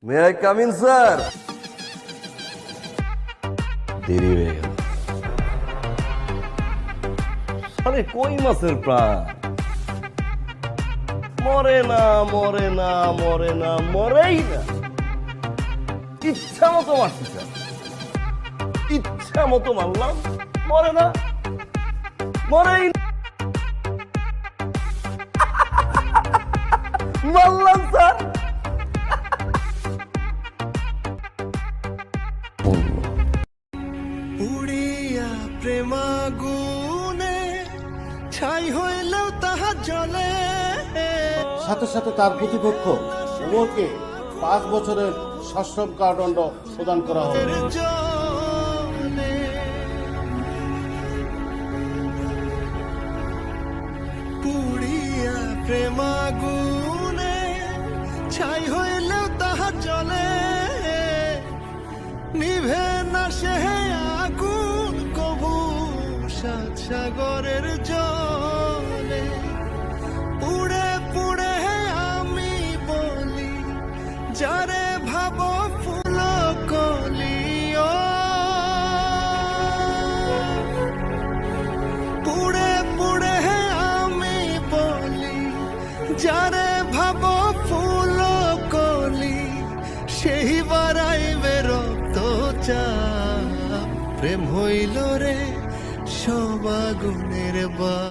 May I come in sir? দেরি হয়ে গেল। আরে কই মাছের প্রাণ মরে না, মরে না, মরে না, মরেই না। ইচ্ছা মতো মারতে চান, ইচ্ছা মতো মারলাম, মরে না, মরেই না। মারলাম স্যার। উড়িয়া প্রেমাগুনে ছাই হইলেও তাহা জ্বলে। সাথে সাথে তার প্রতিপক্ষ উভয়কে 5 বছরের সশ্রম কারাদণ্ড প্রদান করা হবে। জলে পুড়িয়া প্রেমাগুনে ছাই হইলেও তাহা জ্বলে। নিভে না সে আগুন কবু সাত সাগরের জলে। পুড়ে পুড়ে আমি বলি যারে ভাব ফুল কলিও। পুড়ে পুড়ে আমি বলি যারে ভাব ফুল কলি। সেই বারাইবে রক্ত চাপ, প্রেম হইল রে সব আগুনের বা।